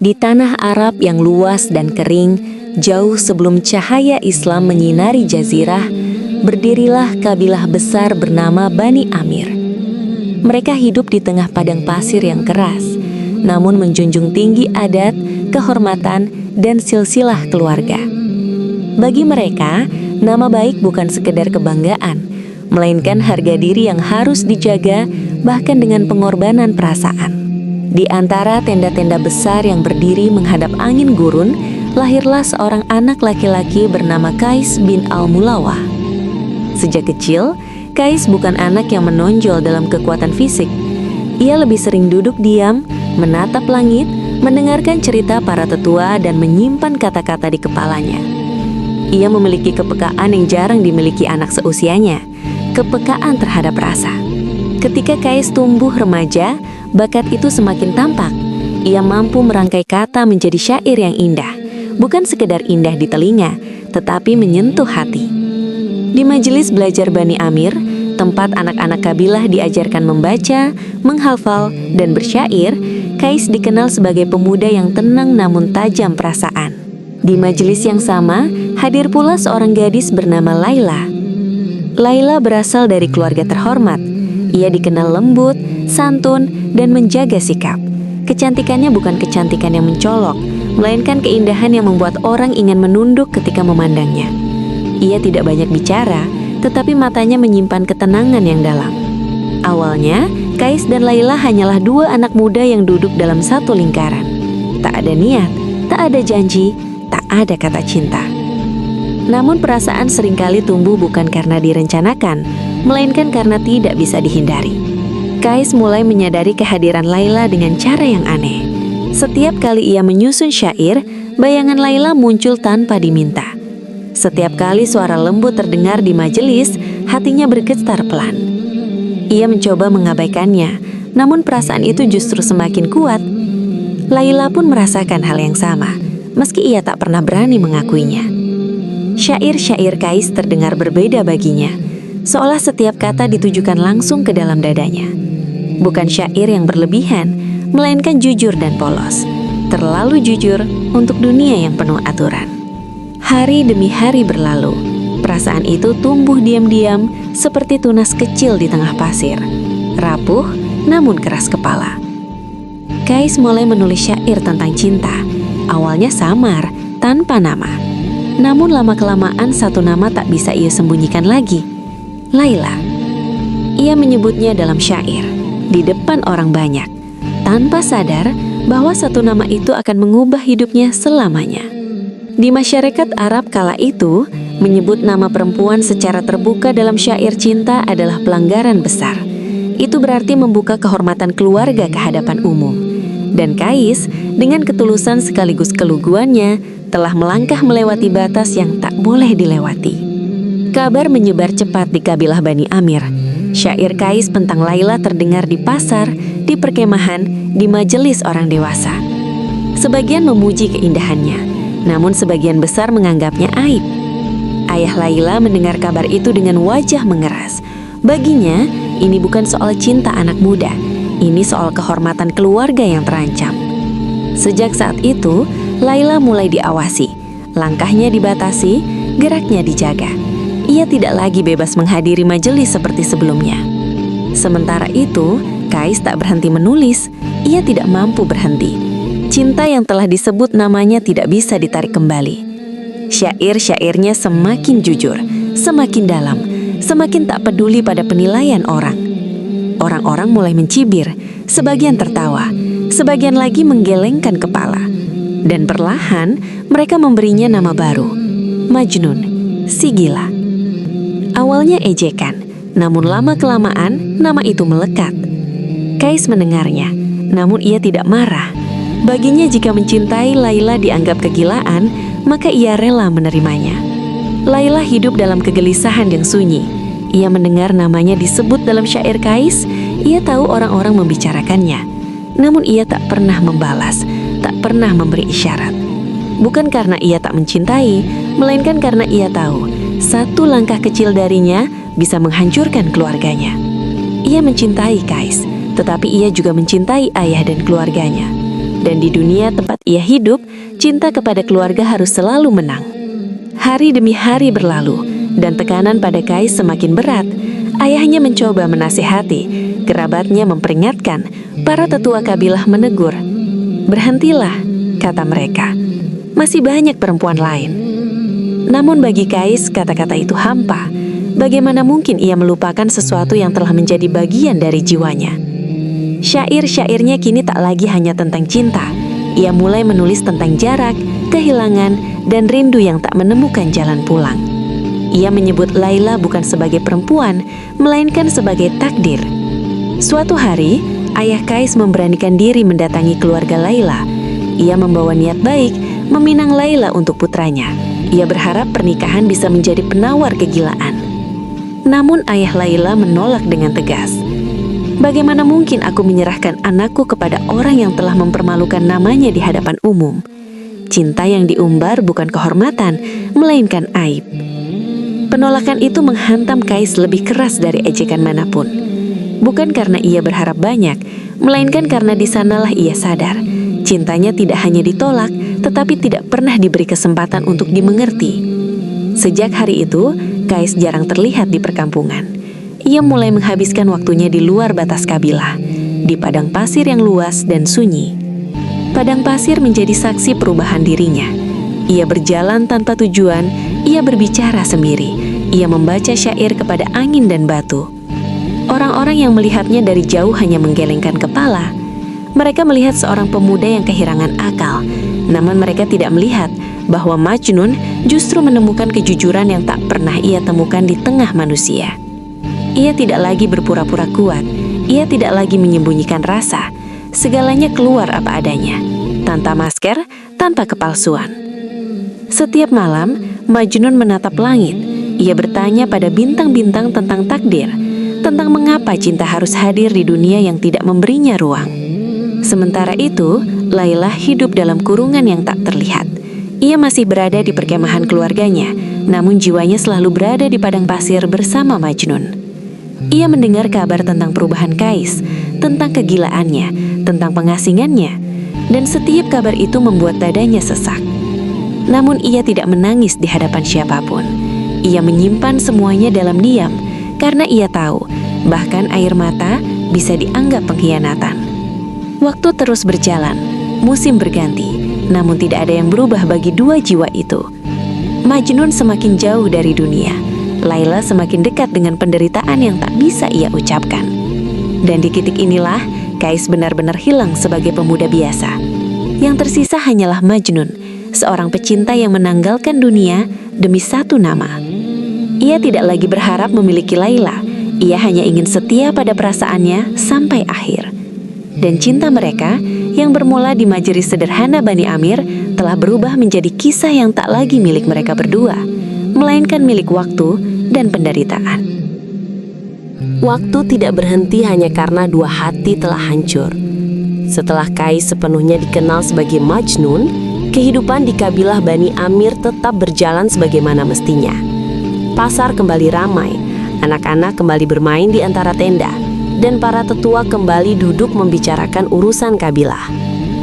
Di tanah Arab yang luas dan kering, jauh sebelum cahaya Islam menyinari jazirah, berdirilah kabilah besar bernama Bani Amir. Mereka hidup di tengah padang pasir yang keras, namun menjunjung tinggi adat, kehormatan, dan silsilah keluarga. Bagi mereka, nama baik bukan sekedar kebanggaan, melainkan harga diri yang harus dijaga, bahkan dengan pengorbanan perasaan. Di antara tenda-tenda besar yang berdiri menghadap angin gurun, lahirlah seorang anak laki-laki bernama Qais bin Al-Mulawah. Sejak kecil, Qais bukan anak yang menonjol dalam kekuatan fisik. Ia lebih sering duduk diam, menatap langit, mendengarkan cerita para tetua dan menyimpan kata-kata di kepalanya. Ia memiliki kepekaan yang jarang dimiliki anak seusianya, kepekaan terhadap rasa. Ketika Qais tumbuh remaja, bakat itu semakin tampak. Ia mampu merangkai kata menjadi syair yang indah, bukan sekedar indah di telinga, tetapi menyentuh hati. Di majelis belajar Bani Amir, tempat anak-anak kabilah diajarkan membaca, menghafal, dan bersyair, Qais dikenal sebagai pemuda yang tenang namun tajam perasaan. Di majelis yang sama, hadir pula seorang gadis bernama Laila. Laila berasal dari keluarga terhormat. Ia dikenal lembut, santun, dan menjaga sikap. Kecantikannya bukan kecantikan yang mencolok, melainkan keindahan yang membuat orang ingin menunduk ketika memandangnya. Ia tidak banyak bicara, tetapi matanya menyimpan ketenangan yang dalam. Awalnya, Qais dan Laila hanyalah dua anak muda yang duduk dalam satu lingkaran. Tak ada niat, tak ada janji, tak ada kata cinta. Namun perasaan seringkali tumbuh bukan karena direncanakan, melainkan karena tidak bisa dihindari. Qais mulai menyadari kehadiran Laila dengan cara yang aneh. Setiap kali ia menyusun syair, bayangan Laila muncul tanpa diminta. Setiap kali suara lembut terdengar di majelis, hatinya bergetar pelan. Ia mencoba mengabaikannya, namun perasaan itu justru semakin kuat. Laila pun merasakan hal yang sama, meski ia tak pernah berani mengakuinya. Syair-syair Qais terdengar berbeda baginya, seolah setiap kata ditujukan langsung ke dalam dadanya. Bukan syair yang berlebihan, melainkan jujur dan polos. Terlalu jujur untuk dunia yang penuh aturan. Hari demi hari berlalu, perasaan itu tumbuh diam-diam seperti tunas kecil di tengah pasir. Rapuh, namun keras kepala. Qais mulai menulis syair tentang cinta. Awalnya samar, tanpa nama. Namun lama-kelamaan satu nama tak bisa ia sembunyikan lagi. Laila. Ia menyebutnya dalam syair, di depan orang banyak, tanpa sadar bahwa satu nama itu akan mengubah hidupnya selamanya. Di masyarakat Arab kala itu, menyebut nama perempuan secara terbuka dalam syair cinta adalah pelanggaran besar. Itu berarti membuka kehormatan keluarga ke hadapan umum. Dan Qais, dengan ketulusan sekaligus keluguannya, telah melangkah melewati batas yang tak boleh dilewati. Kabar menyebar cepat di kabilah Bani Amir. Syair Qais tentang Laila terdengar di pasar, di perkemahan, di majelis orang dewasa. Sebagian memuji keindahannya, namun sebagian besar menganggapnya aib. Ayah Laila mendengar kabar itu dengan wajah mengeras. Baginya, ini bukan soal cinta anak muda, ini soal kehormatan keluarga yang terancam. Sejak saat itu, Laila mulai diawasi, langkahnya dibatasi, geraknya dijaga. Ia tidak lagi bebas menghadiri majelis seperti sebelumnya. Sementara itu, Qais tak berhenti menulis, ia tidak mampu berhenti. Cinta yang telah disebut namanya tidak bisa ditarik kembali. Syair-syairnya semakin jujur, semakin dalam, semakin tak peduli pada penilaian orang. Orang-orang mulai mencibir, sebagian tertawa, sebagian lagi menggelengkan kepala. Dan perlahan mereka memberinya nama baru, Majnun, si gila. Awalnya ejekan, namun lama-kelamaan nama itu melekat. Qais mendengarnya, namun ia tidak marah. Baginya jika mencintai Laila dianggap kegilaan, maka ia rela menerimanya. Laila hidup dalam kegelisahan yang sunyi. Ia mendengar namanya disebut dalam syair Qais, ia tahu orang-orang membicarakannya. Namun ia tak pernah membalas, tak pernah memberi isyarat. Bukan karena ia tak mencintai, melainkan karena ia tahu satu langkah kecil darinya bisa menghancurkan keluarganya. Ia mencintai Qais, tetapi ia juga mencintai ayah dan keluarganya. Dan di dunia tempat ia hidup, cinta kepada keluarga harus selalu menang. Hari demi hari berlalu, dan tekanan pada Kais semakin berat. Ayahnya mencoba menasihati, kerabatnya memperingatkan, para tetua kabilah menegur. "Berhentilah," kata mereka. "Masih banyak perempuan lain." Namun bagi Kais, kata-kata itu hampa. Bagaimana mungkin ia melupakan sesuatu yang telah menjadi bagian dari jiwanya? Syair-syairnya kini tak lagi hanya tentang cinta. Ia mulai menulis tentang jarak, kehilangan, dan rindu yang tak menemukan jalan pulang. Ia menyebut Laila bukan sebagai perempuan, melainkan sebagai takdir. Suatu hari, ayah Kais memberanikan diri mendatangi keluarga Laila. Ia membawa niat baik, meminang Laila untuk putranya. Ia berharap pernikahan bisa menjadi penawar kegilaan. Namun ayah Laila menolak dengan tegas. "Bagaimana mungkin aku menyerahkan anakku kepada orang yang telah mempermalukan namanya di hadapan umum? Cinta yang diumbar bukan kehormatan, melainkan aib." Penolakan itu menghantam Kais lebih keras dari ejekan manapun. Bukan karena ia berharap banyak, melainkan karena di sanalah ia sadar. Cintanya tidak hanya ditolak, tetapi tidak pernah diberi kesempatan untuk dimengerti. Sejak hari itu, Kais jarang terlihat di perkampungan. Ia mulai menghabiskan waktunya di luar batas kabilah, di padang pasir yang luas dan sunyi. Padang pasir menjadi saksi perubahan dirinya. Ia berjalan tanpa tujuan, ia berbicara sendiri, ia membaca syair kepada angin dan batu. Orang-orang yang melihatnya dari jauh hanya menggelengkan kepala. Mereka melihat seorang pemuda yang kehilangan akal, namun mereka tidak melihat bahwa Majnun justru menemukan kejujuran yang tak pernah ia temukan di tengah manusia. Ia tidak lagi berpura-pura kuat, ia tidak lagi menyembunyikan rasa. Segalanya keluar apa adanya, tanpa masker, tanpa kepalsuan. Setiap malam, Majnun menatap langit. Ia bertanya pada bintang-bintang tentang takdir, tentang mengapa cinta harus hadir di dunia yang tidak memberinya ruang. Sementara itu, Laila hidup dalam kurungan yang tak terlihat. Ia masih berada di perkemahan keluarganya, namun jiwanya selalu berada di padang pasir bersama Majnun. Ia mendengar kabar tentang perubahan Kais, tentang kegilaannya, tentang pengasingannya, dan setiap kabar itu membuat dadanya sesak. Namun ia tidak menangis di hadapan siapapun. Ia menyimpan semuanya dalam diam, karena ia tahu, bahkan air mata bisa dianggap pengkhianatan. Waktu terus berjalan, musim berganti, namun tidak ada yang berubah bagi dua jiwa itu. Majnun semakin jauh dari dunia. Laila semakin dekat dengan penderitaan yang tak bisa ia ucapkan. Dan di titik inilah, Kais benar-benar hilang sebagai pemuda biasa. Yang tersisa hanyalah Majnun, seorang pecinta yang menanggalkan dunia demi satu nama. Ia tidak lagi berharap memiliki Laila, ia hanya ingin setia pada perasaannya sampai akhir. Dan cinta mereka, yang bermula di majelis sederhana Bani Amir, telah berubah menjadi kisah yang tak lagi milik mereka berdua, melainkan milik waktu dan penderitaan. Waktu tidak berhenti hanya karena dua hati telah hancur. Setelah Kais sepenuhnya dikenal sebagai Majnun, kehidupan di kabilah Bani Amir tetap berjalan sebagaimana mestinya. Pasar kembali ramai, anak-anak kembali bermain di antara tenda, dan para tetua kembali duduk membicarakan urusan kabilah.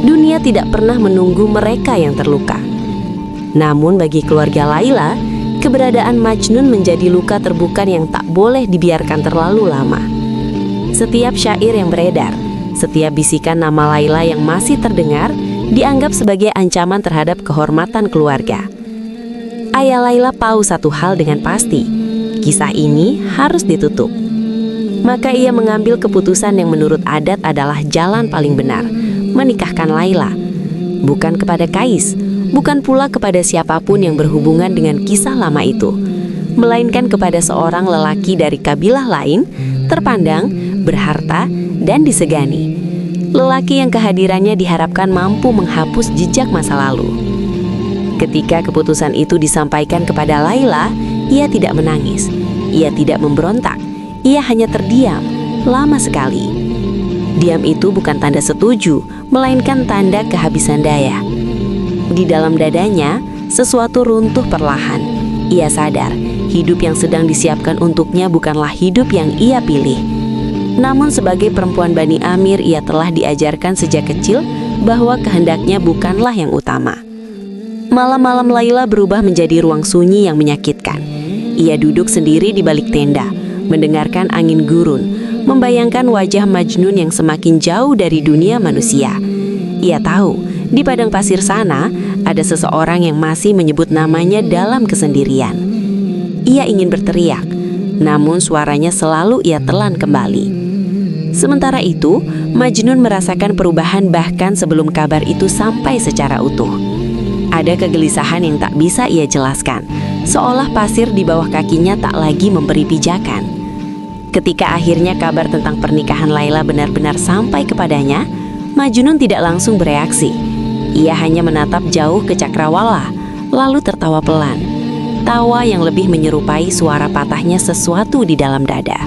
Dunia tidak pernah menunggu mereka yang terluka. Namun bagi keluarga Laila, keberadaan Majnun menjadi luka terbuka yang tak boleh dibiarkan terlalu lama. Setiap syair yang beredar, setiap bisikan nama Laila yang masih terdengar, dianggap sebagai ancaman terhadap kehormatan keluarga. Ayah Laila tahu satu hal dengan pasti, kisah ini harus ditutup. Maka ia mengambil keputusan yang menurut adat adalah jalan paling benar, menikahkan Laila. Bukan kepada Kais, bukan pula kepada siapapun yang berhubungan dengan kisah lama itu, melainkan kepada seorang lelaki dari kabilah lain, terpandang, berharta, dan disegani. Lelaki yang kehadirannya diharapkan mampu menghapus jejak masa lalu. Ketika keputusan itu disampaikan kepada Laila, ia tidak menangis, ia tidak memberontak, ia hanya terdiam, lama sekali. Diam itu bukan tanda setuju, melainkan tanda kehabisan daya. Di dalam dadanya, sesuatu runtuh perlahan. Ia sadar, hidup yang sedang disiapkan untuknya bukanlah hidup yang ia pilih. Namun sebagai perempuan Bani Amir, ia telah diajarkan sejak kecil bahwa kehendaknya bukanlah yang utama. Malam-malam Laila berubah menjadi ruang sunyi yang menyakitkan. Ia duduk sendiri di balik tenda, mendengarkan angin gurun, membayangkan wajah Majnun yang semakin jauh dari dunia manusia. Ia tahu, di padang pasir sana ada seseorang yang masih menyebut namanya dalam kesendirian. Ia ingin berteriak, namun suaranya selalu ia telan kembali. Sementara itu, Majnun merasakan perubahan bahkan sebelum kabar itu sampai secara utuh. Ada kegelisahan yang tak bisa ia jelaskan, seolah pasir di bawah kakinya tak lagi memberi pijakan. Ketika akhirnya kabar tentang pernikahan Laila benar-benar sampai kepadanya, Majnun tidak langsung bereaksi. Ia hanya menatap jauh ke cakrawala, lalu tertawa pelan. Tawa yang lebih menyerupai suara patahnya sesuatu di dalam dada.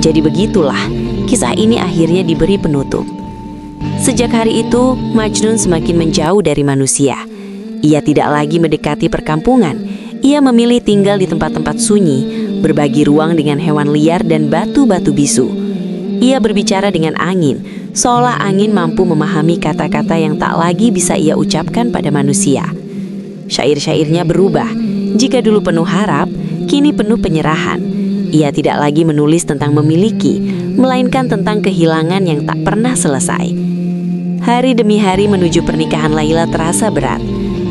Jadi begitulah, kisah ini akhirnya diberi penutup. Sejak hari itu, Majnun semakin menjauh dari manusia. Ia tidak lagi mendekati perkampungan. Ia memilih tinggal di tempat-tempat sunyi, berbagi ruang dengan hewan liar dan batu-batu bisu. Ia berbicara dengan angin, seolah angin mampu memahami kata-kata yang tak lagi bisa ia ucapkan pada manusia. Syair-syairnya berubah. Jika dulu penuh harap, kini penuh penyerahan. Ia tidak lagi menulis tentang memiliki, melainkan tentang kehilangan yang tak pernah selesai. Hari demi hari menuju pernikahan Laila terasa berat.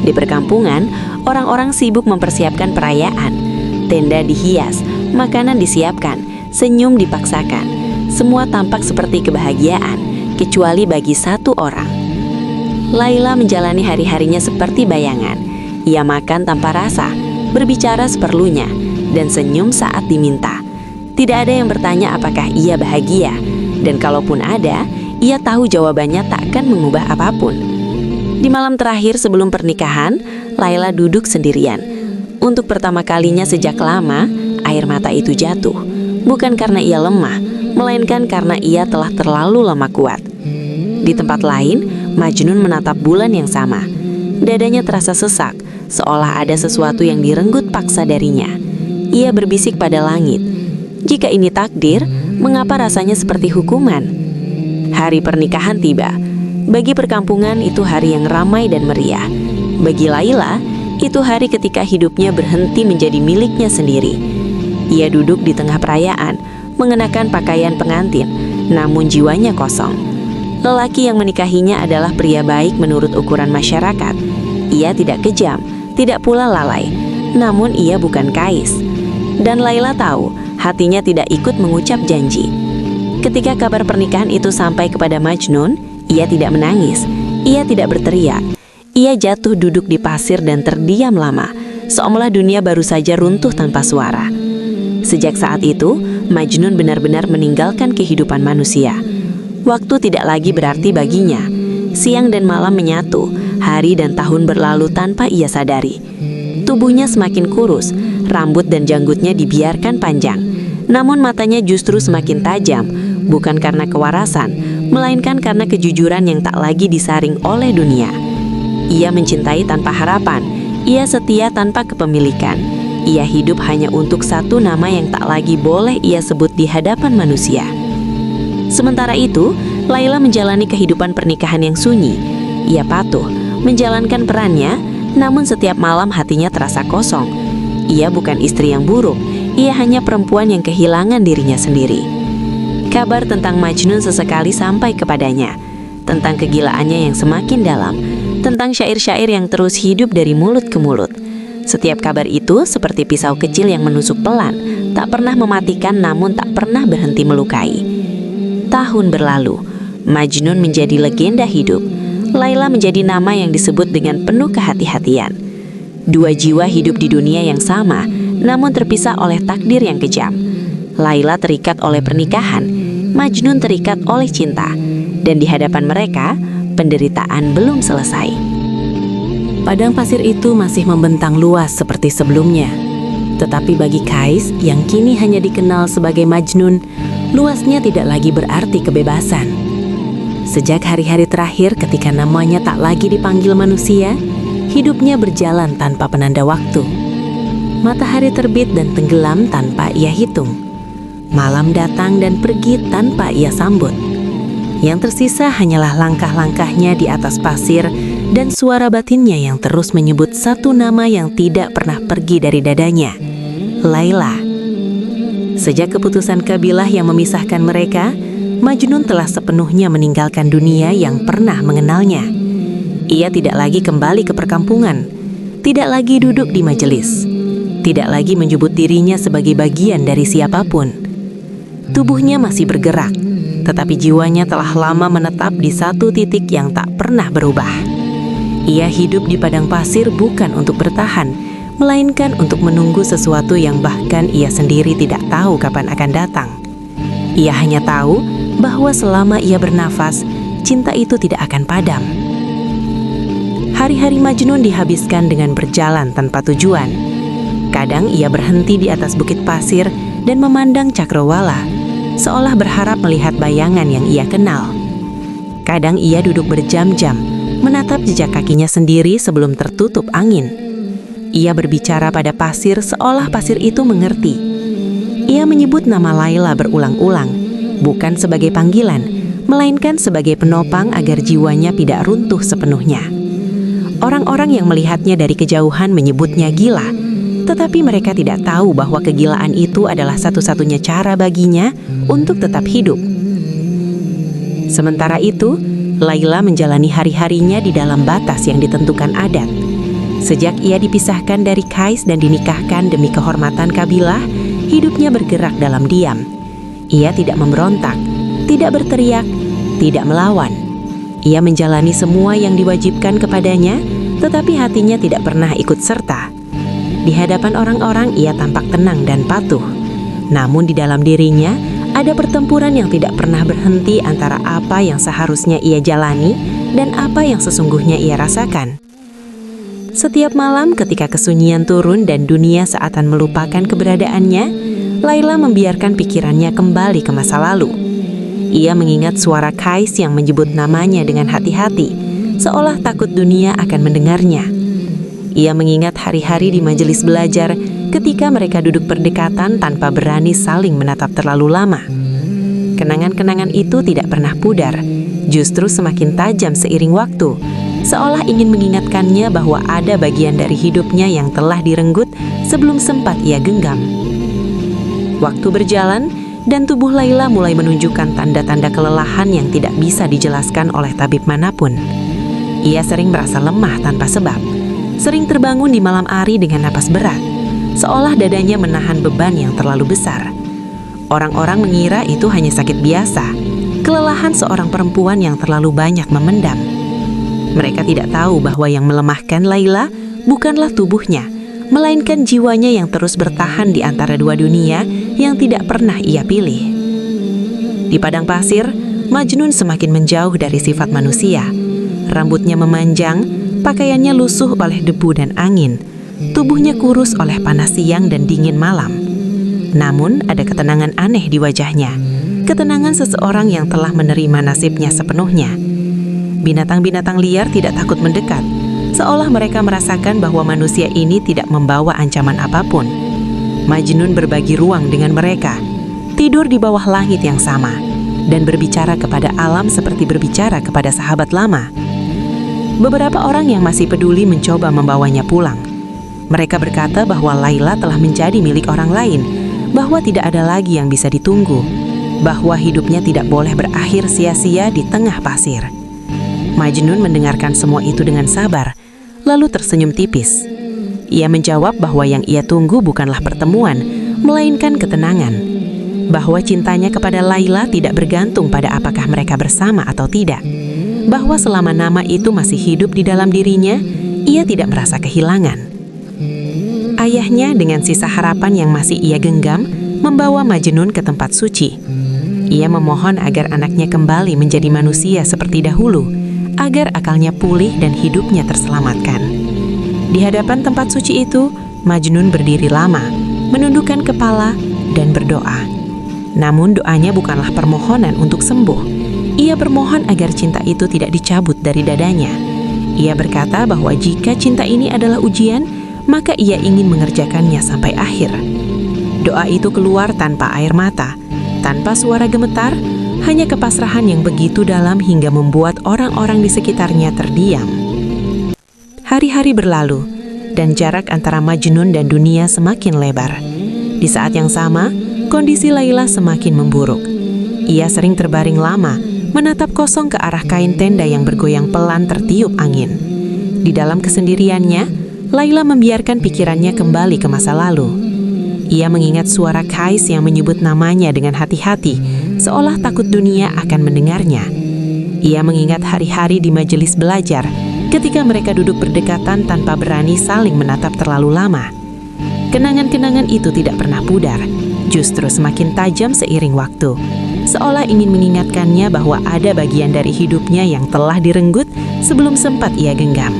Di perkampungan, orang-orang sibuk mempersiapkan perayaan. Tenda dihias, makanan disiapkan, senyum dipaksakan. Semua tampak seperti kebahagiaan, kecuali bagi satu orang. Laila menjalani hari-harinya seperti bayangan. Ia makan tanpa rasa, berbicara seperlunya, dan senyum saat diminta. Tidak ada yang bertanya apakah ia bahagia, dan kalaupun ada, ia tahu jawabannya takkan mengubah apapun. Di malam terakhir sebelum pernikahan, Laila duduk sendirian. Untuk pertama kalinya sejak lama, air mata itu jatuh. Bukan karena ia lemah, melainkan karena ia telah terlalu lama kuat. Di tempat lain, Majnun menatap bulan yang sama. Dadanya terasa sesak, seolah ada sesuatu yang direnggut paksa darinya. Ia berbisik pada langit, jika ini takdir, mengapa rasanya seperti hukuman? Hari pernikahan tiba. Bagi perkampungan itu hari yang ramai dan meriah. Bagi Laila, itu hari ketika hidupnya berhenti menjadi miliknya sendiri. Ia duduk di tengah perayaan, mengenakan pakaian pengantin, namun jiwanya kosong. Lelaki yang menikahinya adalah pria baik menurut ukuran masyarakat. Ia tidak kejam, tidak pula lalai, namun ia bukan Kais. Dan Laila tahu, hatinya tidak ikut mengucap janji. Ketika kabar pernikahan itu sampai kepada Majnun, ia tidak menangis, ia tidak berteriak. Ia jatuh duduk di pasir dan terdiam lama, seolah dunia baru saja runtuh tanpa suara. Sejak saat itu, Majnun benar-benar meninggalkan kehidupan manusia. Waktu tidak lagi berarti baginya. Siang dan malam menyatu, hari dan tahun berlalu tanpa ia sadari. Tubuhnya semakin kurus, rambut dan janggutnya dibiarkan panjang. Namun matanya justru semakin tajam, bukan karena kewarasan, melainkan karena kejujuran yang tak lagi disaring oleh dunia. Ia mencintai tanpa harapan, ia setia tanpa kepemilikan. Ia hidup hanya untuk satu nama yang tak lagi boleh ia sebut di hadapan manusia. Sementara itu, Laila menjalani kehidupan pernikahan yang sunyi. Ia patuh, menjalankan perannya, namun setiap malam hatinya terasa kosong. Ia bukan istri yang buruk, ia hanya perempuan yang kehilangan dirinya sendiri. Kabar tentang Majnun sesekali sampai kepadanya, tentang kegilaannya yang semakin dalam, tentang syair-syair yang terus hidup dari mulut ke mulut. Setiap kabar itu seperti pisau kecil yang menusuk pelan, tak pernah mematikan namun tak pernah berhenti melukai. Tahun berlalu, Majnun menjadi legenda hidup. Laila menjadi nama yang disebut dengan penuh kehati-hatian. Dua jiwa hidup di dunia yang sama, namun terpisah oleh takdir yang kejam. Laila terikat oleh pernikahan, Majnun terikat oleh cinta, dan di hadapan mereka, penderitaan belum selesai. Padang pasir itu masih membentang luas seperti sebelumnya. Tetapi bagi Kais yang kini hanya dikenal sebagai Majnun, luasnya tidak lagi berarti kebebasan. Sejak hari-hari terakhir ketika namanya tak lagi dipanggil manusia, hidupnya berjalan tanpa penanda waktu. Matahari terbit dan tenggelam tanpa ia hitung. Malam datang dan pergi tanpa ia sambut. Yang tersisa hanyalah langkah-langkahnya di atas pasir dan suara batinnya yang terus menyebut satu nama yang tidak pernah pergi dari dadanya, Laila. Sejak keputusan kabilah yang memisahkan mereka, Majnun telah sepenuhnya meninggalkan dunia yang pernah mengenalnya. Ia tidak lagi kembali ke perkampungan, tidak lagi duduk di majelis, tidak lagi menyebut dirinya sebagai bagian dari siapapun. Tubuhnya masih bergerak, tetapi jiwanya telah lama menetap di satu titik yang tak pernah berubah. Ia hidup di padang pasir bukan untuk bertahan, melainkan untuk menunggu sesuatu yang bahkan ia sendiri tidak tahu kapan akan datang. Ia hanya tahu bahwa selama ia bernafas, cinta itu tidak akan padam. Hari-hari Majnun dihabiskan dengan berjalan tanpa tujuan. Kadang ia berhenti di atas bukit pasir dan memandang cakrawala, seolah berharap melihat bayangan yang ia kenal. Kadang ia duduk berjam-jam, menatap jejak kakinya sendiri sebelum tertutup angin. Ia berbicara pada pasir seolah pasir itu mengerti. Ia menyebut nama Laila berulang-ulang, bukan sebagai panggilan, melainkan sebagai penopang agar jiwanya tidak runtuh sepenuhnya. Orang-orang yang melihatnya dari kejauhan menyebutnya gila, tetapi mereka tidak tahu bahwa kegilaan itu adalah satu-satunya cara baginya untuk tetap hidup. Sementara itu, Laila menjalani hari-harinya di dalam batas yang ditentukan adat. Sejak ia dipisahkan dari Kais dan dinikahkan demi kehormatan kabilah, hidupnya bergerak dalam diam. Ia tidak memberontak, tidak berteriak, tidak melawan. Ia menjalani semua yang diwajibkan kepadanya, tetapi hatinya tidak pernah ikut serta. Di hadapan orang-orang ia tampak tenang dan patuh. Namun di dalam dirinya ada pertempuran yang tidak pernah berhenti antara apa yang seharusnya ia jalani dan apa yang sesungguhnya ia rasakan. Setiap malam ketika kesunyian turun dan dunia seakan melupakan keberadaannya, Laila membiarkan pikirannya kembali ke masa lalu. Ia mengingat suara Kais yang menyebut namanya dengan hati-hati, seolah takut dunia akan mendengarnya. Ia mengingat hari-hari di majelis belajar ketika mereka duduk berdekatan tanpa berani saling menatap terlalu lama. Kenangan-kenangan itu tidak pernah pudar, justru semakin tajam seiring waktu, seolah ingin mengingatkannya bahwa ada bagian dari hidupnya yang telah direnggut sebelum sempat ia genggam. Waktu berjalan, dan tubuh Laila mulai menunjukkan tanda-tanda kelelahan yang tidak bisa dijelaskan oleh tabib manapun. Ia sering merasa lemah tanpa sebab, sering terbangun di malam hari dengan napas berat, seolah dadanya menahan beban yang terlalu besar. Orang-orang mengira itu hanya sakit biasa, kelelahan seorang perempuan yang terlalu banyak memendam. Mereka tidak tahu bahwa yang melemahkan Laila bukanlah tubuhnya, melainkan jiwanya yang terus bertahan di antara dua dunia yang tidak pernah ia pilih. Di padang pasir, Majnun semakin menjauh dari sifat manusia. Rambutnya memanjang, pakaiannya lusuh oleh debu dan angin, tubuhnya kurus oleh panas siang dan dingin malam. Namun ada ketenangan aneh di wajahnya, ketenangan seseorang yang telah menerima nasibnya sepenuhnya. Binatang-binatang liar tidak takut mendekat, seolah mereka merasakan bahwa manusia ini tidak membawa ancaman apapun. Majnun berbagi ruang dengan mereka, tidur di bawah langit yang sama, dan berbicara kepada alam seperti berbicara kepada sahabat lama. Beberapa orang yang masih peduli mencoba membawanya pulang. Mereka berkata bahwa Laila telah menjadi milik orang lain, bahwa tidak ada lagi yang bisa ditunggu, bahwa hidupnya tidak boleh berakhir sia-sia di tengah pasir. Majnun mendengarkan semua itu dengan sabar, lalu tersenyum tipis. Ia menjawab bahwa yang ia tunggu bukanlah pertemuan, melainkan ketenangan. Bahwa cintanya kepada Laila tidak bergantung pada apakah mereka bersama atau tidak. Bahwa selama nama itu masih hidup di dalam dirinya, ia tidak merasa kehilangan. Ayahnya dengan sisa harapan yang masih ia genggam, membawa Majnun ke tempat suci. Ia memohon agar anaknya kembali menjadi manusia seperti dahulu, agar akalnya pulih dan hidupnya terselamatkan. Di hadapan tempat suci itu, Majnun berdiri lama, menundukkan kepala dan berdoa. Namun doanya bukanlah permohonan untuk sembuh. Ia bermohon agar cinta itu tidak dicabut dari dadanya. Ia berkata bahwa jika cinta ini adalah ujian, maka ia ingin mengerjakannya sampai akhir. Doa itu keluar tanpa air mata, tanpa suara gemetar, hanya kepasrahan yang begitu dalam hingga membuat orang-orang di sekitarnya terdiam. Hari-hari berlalu, dan jarak antara Majnun dan dunia semakin lebar. Di saat yang sama, kondisi Laila semakin memburuk. Ia sering terbaring lama, menatap kosong ke arah kain tenda yang bergoyang pelan tertiup angin. Di dalam kesendiriannya, Laila membiarkan pikirannya kembali ke masa lalu. Ia mengingat suara Kais yang menyebut namanya dengan hati-hati, seolah takut dunia akan mendengarnya. Ia mengingat hari-hari di majelis belajar, ketika mereka duduk berdekatan tanpa berani saling menatap terlalu lama. Kenangan-kenangan itu tidak pernah pudar, justru semakin tajam seiring waktu, seolah ingin mengingatkannya bahwa ada bagian dari hidupnya yang telah direnggut sebelum sempat ia genggam.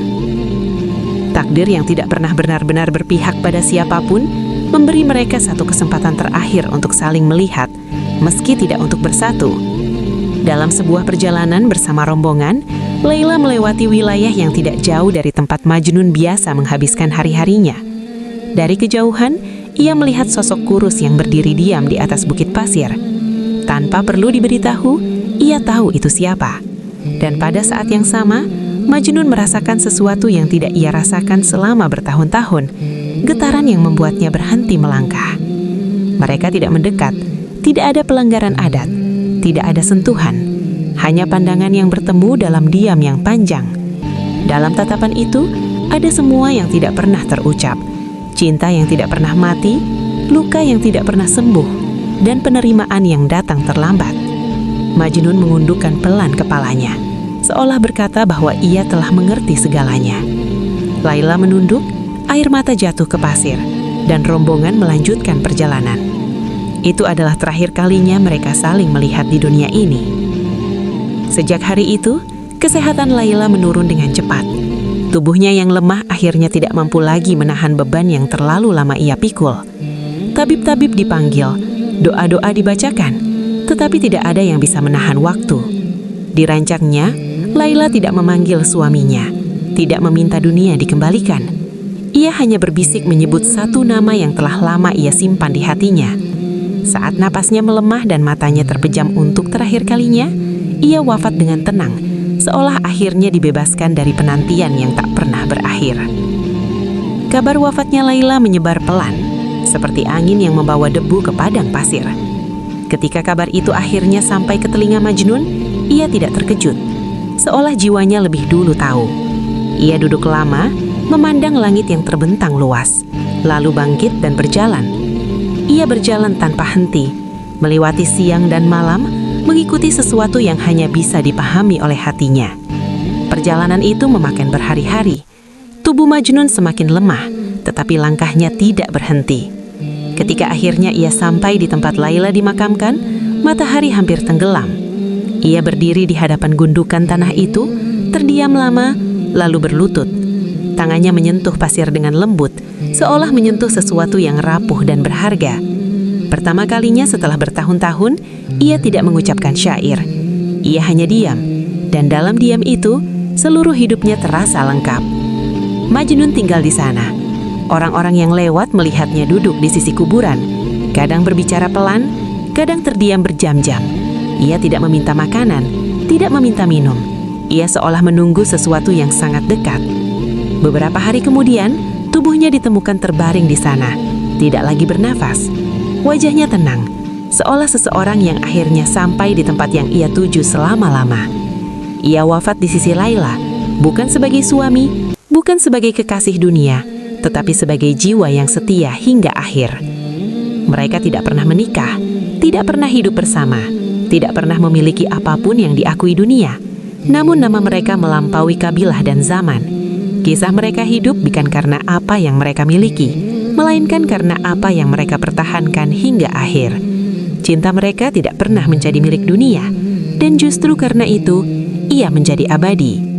Takdir yang tidak pernah benar-benar berpihak pada siapapun memberi mereka satu kesempatan terakhir untuk saling melihat, meski tidak untuk bersatu. Dalam sebuah perjalanan bersama rombongan, Laila melewati wilayah yang tidak jauh dari tempat Majnun biasa menghabiskan hari-harinya. Dari kejauhan, ia melihat sosok kurus yang berdiri diam di atas bukit pasir. Tanpa perlu diberitahu, ia tahu itu siapa. Dan pada saat yang sama, Majnun merasakan sesuatu yang tidak ia rasakan selama bertahun-tahun, getaran yang membuatnya berhenti melangkah. Mereka tidak mendekat, tidak ada pelanggaran adat, tidak ada sentuhan, hanya pandangan yang bertemu dalam diam yang panjang. Dalam tatapan itu, ada semua yang tidak pernah terucap, cinta yang tidak pernah mati, luka yang tidak pernah sembuh, dan penerimaan yang datang terlambat. Majnun mengundukkan pelan kepalanya, seolah berkata bahwa ia telah mengerti segalanya. Laila menunduk, air mata jatuh ke pasir, dan rombongan melanjutkan perjalanan. Itu adalah terakhir kalinya mereka saling melihat di dunia ini. Sejak hari itu, kesehatan Laila menurun dengan cepat. Tubuhnya yang lemah akhirnya tidak mampu lagi menahan beban yang terlalu lama ia pikul. Tabib-tabib dipanggil, doa-doa dibacakan, tetapi tidak ada yang bisa menahan waktu. Dirancangnya, Laila tidak memanggil suaminya, tidak meminta dunia dikembalikan. Ia hanya berbisik menyebut satu nama yang telah lama ia simpan di hatinya. Saat napasnya melemah dan matanya terpejam untuk terakhir kalinya, ia wafat dengan tenang, seolah akhirnya dibebaskan dari penantian yang tak pernah berakhir. Kabar wafatnya Laila menyebar pelan, seperti angin yang membawa debu ke padang pasir. Ketika kabar itu akhirnya sampai ke telinga Majnun, ia tidak terkejut, seolah jiwanya lebih dulu tahu. Ia duduk lama, memandang langit yang terbentang luas, lalu bangkit dan berjalan. Ia berjalan tanpa henti, melewati siang dan malam, mengikuti sesuatu yang hanya bisa dipahami oleh hatinya. Perjalanan itu memakan berhari-hari. Tubuh Majnun semakin lemah, tetapi langkahnya tidak berhenti. Ketika akhirnya ia sampai di tempat Laila dimakamkan, matahari hampir tenggelam. Ia berdiri di hadapan gundukan tanah itu, terdiam lama, lalu berlutut. Tangannya menyentuh pasir dengan lembut, seolah menyentuh sesuatu yang rapuh dan berharga. Pertama kalinya setelah bertahun-tahun, ia tidak mengucapkan syair. Ia hanya diam, dan dalam diam itu, seluruh hidupnya terasa lengkap. Majnun tinggal di sana. Orang-orang yang lewat melihatnya duduk di sisi kuburan, kadang berbicara pelan, kadang terdiam berjam-jam. Ia tidak meminta makanan, tidak meminta minum. Ia seolah menunggu sesuatu yang sangat dekat. Beberapa hari kemudian, tubuhnya ditemukan terbaring di sana, tidak lagi bernafas. Wajahnya tenang, seolah seseorang yang akhirnya sampai di tempat yang ia tuju selama-lama. Ia wafat di sisi Laila, bukan sebagai suami, bukan sebagai kekasih dunia, tetapi sebagai jiwa yang setia hingga akhir. Mereka tidak pernah menikah, tidak pernah hidup bersama, tidak pernah memiliki apapun yang diakui dunia. Namun nama mereka melampaui kabilah dan zaman. Kisah mereka hidup bukan karena apa yang mereka miliki, melainkan karena apa yang mereka pertahankan hingga akhir. Cinta mereka tidak pernah menjadi milik dunia, dan justru karena itu, ia menjadi abadi.